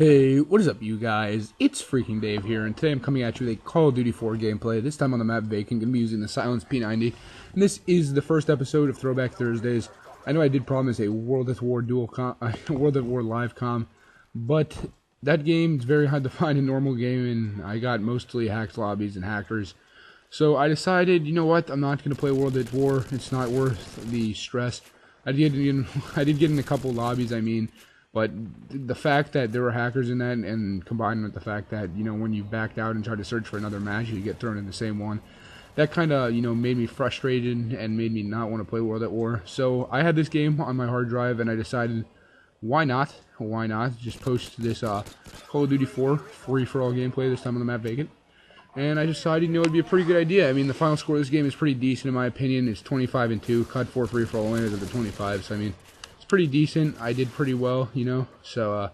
Hey, what is up, you guys? It's freaking Dave here, and today I'm coming at you with a Call of Duty 4 gameplay, this time on the map Vacant. Going to be using the Silence P90, and this is the first episode of Throwback Thursdays. I know I did promise a World at War World at War live com, but that game is very hard to find in normal game, and I got mostly hacked lobbies and hackers. So I decided, you know what, I'm not going to play World at War. It's not worth the stress. I did get in a couple lobbies, but the fact that there were hackers in that, and combined with the fact that, you know, when you backed out and tried to search for another match, you get thrown in the same one, that kind of, you know, made me frustrated and made me not want to play World at War. So I had this game on my hard drive, and I decided, why not? Why not just post this Call of Duty 4 free-for-all gameplay, this time on the map Vacant. And I decided, you know, it'd be a pretty good idea. I mean, the final score of this game is pretty decent, in my opinion. It's 25-2. CoD4 free-for-all landed at the 25, so I mean, pretty decent. I did pretty well, you know, so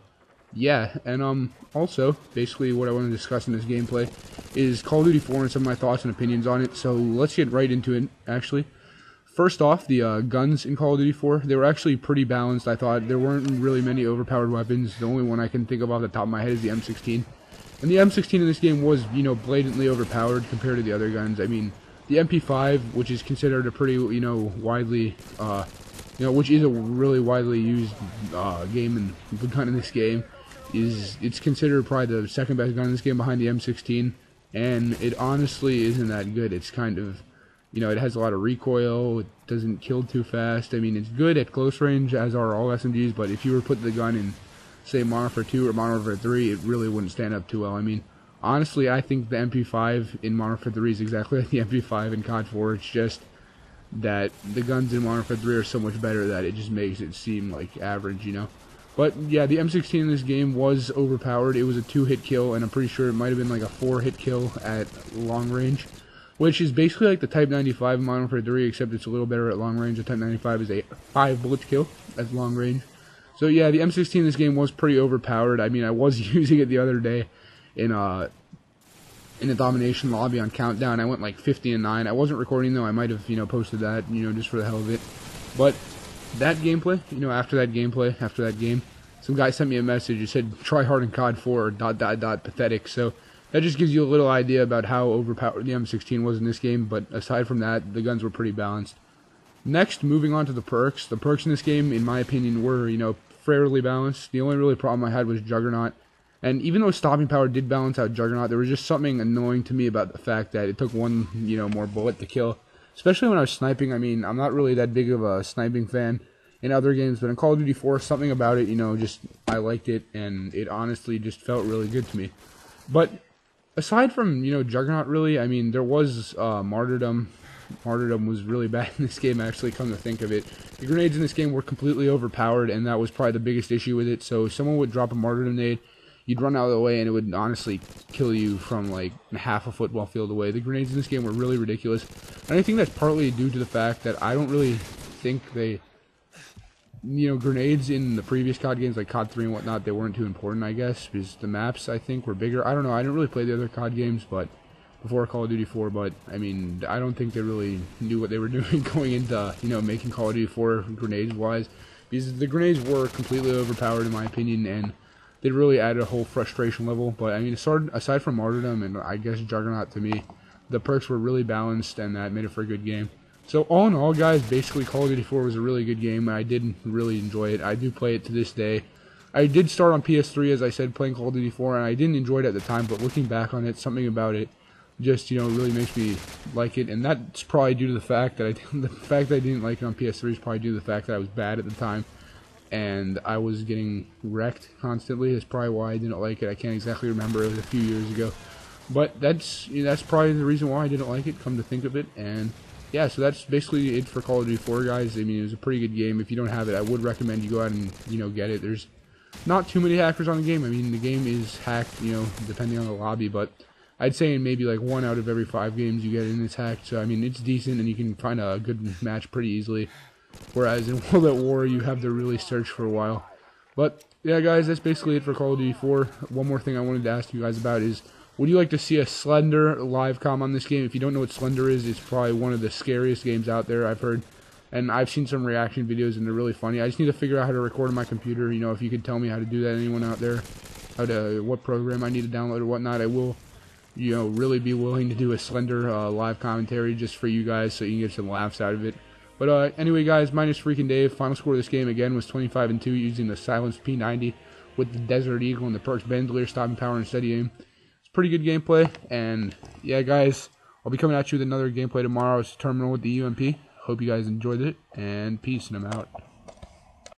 yeah. And also basically what I want to discuss in this gameplay is Call of Duty 4 and some of my thoughts and opinions on it. So let's get right into it. Actually, first off, the guns in Call of Duty 4, they were actually pretty balanced. I thought there weren't really many overpowered weapons. The only one I can think of off the top of my head is the M16, and the M16 in this game was, you know, blatantly overpowered compared to the other guns. I mean, the MP5, which is considered a pretty, you know, widely which is a really widely used gun in this game, it's considered probably the second best gun in this game behind the M16, and it honestly isn't that good. It's kind of, you know, it has a lot of recoil, it doesn't kill too fast. I mean, it's good at close range, as are all SMGs, but if you were to put the gun in, say, Modern Warfare 2 or Modern Warfare 3, it really wouldn't stand up too well. I mean, honestly, I think the MP5 in Modern Warfare 3 is exactly like the MP5 in COD 4. It's just that the guns in Modern Warfare 3 are so much better that it just makes it seem like average, you know. But yeah, the M16 in this game was overpowered. It was a 2-hit kill, and I'm pretty sure it might have been like a 4-hit kill at long range, which is basically like the Type 95 in Modern Warfare 3, except it's a little better at long range. The Type 95 is a 5-bullet kill at long range. So yeah, the M16 in this game was pretty overpowered. I mean, I was using it the other day in a domination lobby on Countdown. I went like 50-9. I wasn't recording though. I might have, you know, posted that, you know, just for the hell of it. But that gameplay, you know, after that game, some guy sent me a message. He said, "Try hard in COD 4 pathetic." So that just gives you a little idea about how overpowered the M16 was in this game. But aside from that, the guns were pretty balanced. Next, moving on to the perks. The perks in this game, in my opinion, were, you know, fairly balanced. The only really problem I had was Juggernaut. And even though stopping power did balance out Juggernaut, there was just something annoying to me about the fact that it took one, you know, more bullet to kill. Especially when I was sniping. I mean, I'm not really that big of a sniping fan in other games, but in Call of Duty 4, something about it, you know, just, I liked it, and it honestly just felt really good to me. But aside from, you know, Juggernaut, really, I mean, there was Martyrdom. Martyrdom was really bad in this game, actually, come to think of it. The grenades in this game were completely overpowered, and that was probably the biggest issue with it. So if someone would drop a Martyrdom nade, you'd run out of the way, and it would honestly kill you from like half a football field away. The grenades in this game were really ridiculous, and I think that's partly due to the fact that I don't really think they, you know, grenades in the previous COD games like COD 3 and whatnot, they weren't too important, I guess, because the maps, I think, were bigger. I don't know, I didn't really play the other COD games, but before Call of Duty 4, but I mean, I don't think they really knew what they were doing going into, you know, making Call of Duty 4 grenades-wise, because the grenades were completely overpowered, in my opinion, and they really added a whole frustration level. But I mean, aside from Martyrdom and I guess Juggernaut, to me, the perks were really balanced, and that made it for a good game. So all in all, guys, basically Call of Duty 4 was a really good game, and I did really enjoy it. I do play it to this day. I did start on PS3, as I said, playing Call of Duty 4, and I didn't enjoy it at the time, but looking back on it, something about it just, you know, really makes me like it, and that's probably due to the fact that I didn't like it on PS3 is probably due to the fact that I was bad at the time, and I was getting wrecked constantly. That's probably why I didn't like it. I can't exactly remember. It was a few years ago. But that's, you know, that's probably the reason why I didn't like it, come to think of it. And yeah, so that's basically it for Call of Duty 4, guys. I mean, it was a pretty good game. If you don't have it, I would recommend you go out and, you know, get it. There's not too many hackers on the game. I mean, the game is hacked, you know, depending on the lobby, but I'd say in maybe like 1 out of every 5 games you get in, it's hacked. So I mean, it's decent, and you can find a good match pretty easily. Whereas in World at War, you have to really search for a while. But yeah, guys, that's basically it for Call of Duty 4. One more thing I wanted to ask you guys about is, would you like to see a Slender live com on this game? If you don't know what Slender is, it's probably one of the scariest games out there, I've heard. And I've seen some reaction videos, and they're really funny. I just need to figure out how to record on my computer. You know, if you could tell me how to do that, anyone out there, what program I need to download or whatnot. I will, really be willing to do a Slender live commentary just for you guys so you can get some laughs out of it. But anyway, guys, my name's Freaking Dave. Final score of this game again was 25-2 using the silenced P90 with the Desert Eagle and the perks Bandolier, stopping power, and steady aim. It's pretty good gameplay, and yeah, guys, I'll be coming at you with another gameplay tomorrow. It's Terminal with the UMP. Hope you guys enjoyed it, and peace, and I'm out.